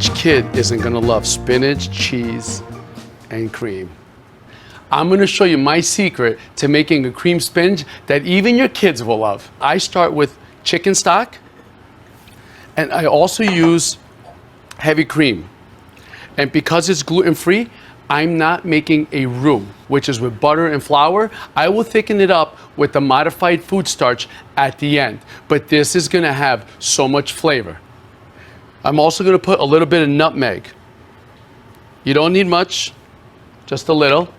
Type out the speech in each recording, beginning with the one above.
Which kid isn't gonna love spinach, cheese, and cream? I'm gonna show you my secret to making a cream spinach that even your kids will love. I start with chicken stock, and I also use heavy cream. And because it's gluten-free, I'm not making a roux, which is with butter and flour. I will thicken it up with the modified food starch at the end. But this is gonna have so much flavor. I'm also gonna put a little bit of nutmeg. You don't need much, just a little.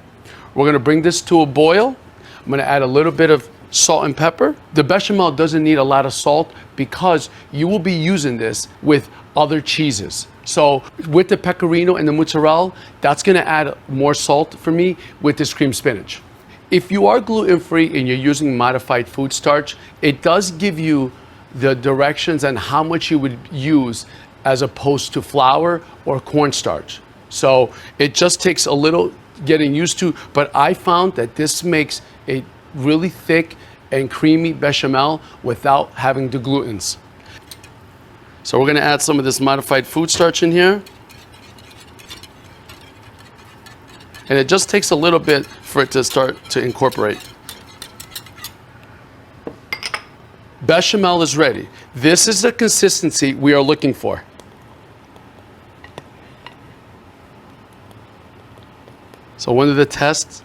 We're gonna bring this to a boil. I'm gonna add a little bit of salt and pepper. The bechamel doesn't need a lot of salt because you will be using this with other cheeses. So with the pecorino and the mozzarella, that's gonna add more salt for me with this cream spinach. If you are gluten-free and you're using modified food starch, it does give you the directions on how much you would use as opposed to flour or cornstarch. So it just takes a little getting used to, but I found that this makes a really thick and creamy bechamel without having the glutens. So we're gonna add some of this modified food starch in here. And it just takes a little bit for it to start to incorporate. Bechamel is ready. This is the consistency we are looking for. So one of the tests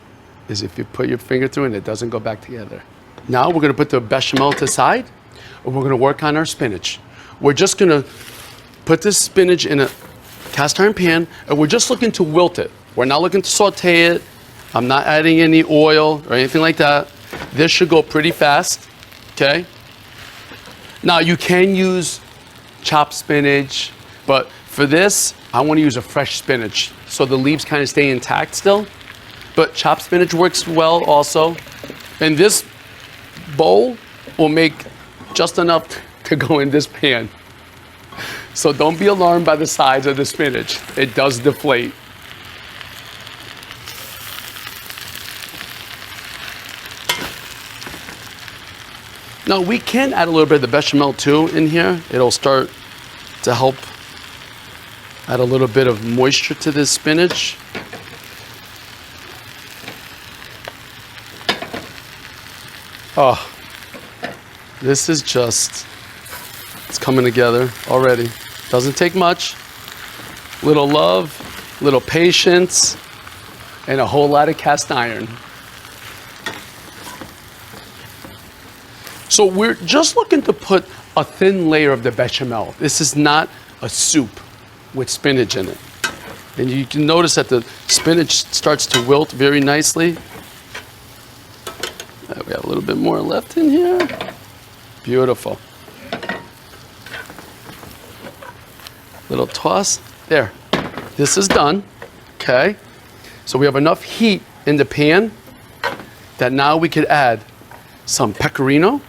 is if you put your finger through and it doesn't go back together. Now we're gonna put the bechamel to the side and we're gonna work on our spinach. We're just gonna put this spinach in a cast iron pan and we're just looking to wilt it. We're not looking to saute it. I'm not adding any oil or anything like that. This should go pretty fast, okay? Now you can use chopped spinach, but for this, I wanna use a fresh spinach so the leaves kind of stay intact still. But chopped spinach works well also. And this bowl will make just enough to go in this pan. So don't be alarmed by the size of the spinach. It does deflate. Now we can add a little bit of the bechamel too in here. It'll start to help add a little bit of moisture to this spinach. Oh, this is just, it's coming together already. Doesn't take much. Little love, little patience, and a whole lot of cast iron. So we're just looking to put a thin layer of the bechamel. This is not a soup with spinach in it. And you can notice that the spinach starts to wilt very nicely. We have a little bit more left in here. Beautiful. Little toss. There. This is done. Okay. So we have enough heat in the pan that now we could add some pecorino.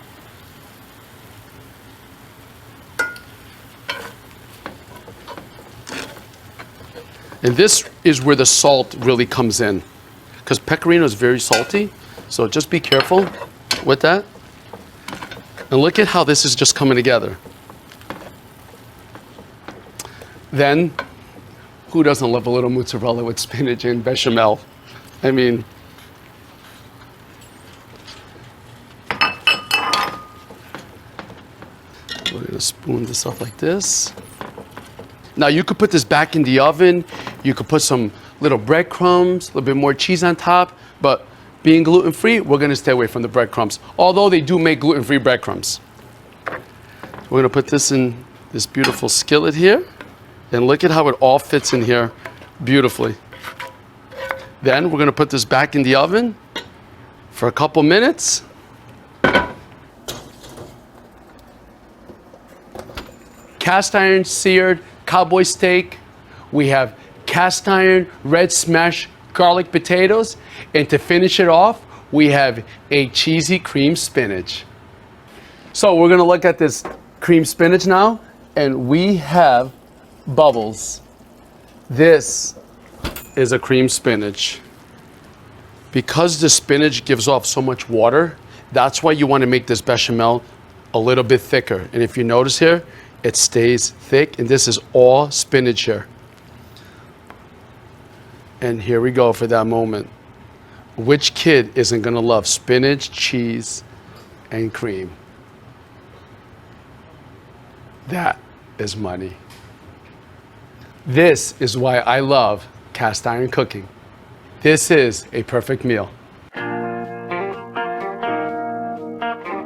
And this is where the salt really comes in, because pecorino is very salty, so just be careful with that. And look at how this is just coming together. Then, who doesn't love a little mozzarella with spinach and bechamel? I mean, we're gonna spoon this up like this. Now you could put this back in the oven. You could put some little breadcrumbs, a little bit more cheese on top, but being gluten-free, we're gonna stay away from the breadcrumbs, although they do make gluten-free breadcrumbs. We're gonna put this in this beautiful skillet here, and look at how it all fits in here beautifully. Then we're gonna put this back in the oven for a couple minutes. Cast iron seared Cowboy Steak. We have cast iron red smash garlic potatoes. And to finish it off, we have a cheesy cream spinach. So we're gonna look at this cream spinach now, and we have bubbles. This is a cream spinach. Because the spinach gives off so much water, that's why you wanna make this bechamel a little bit thicker. And if you notice here, It stays thick, and this is all spinach here. And here we go for that moment. Which kid isn't gonna love spinach, cheese, and cream? That is money. This is why I love cast iron cooking. This is a perfect meal.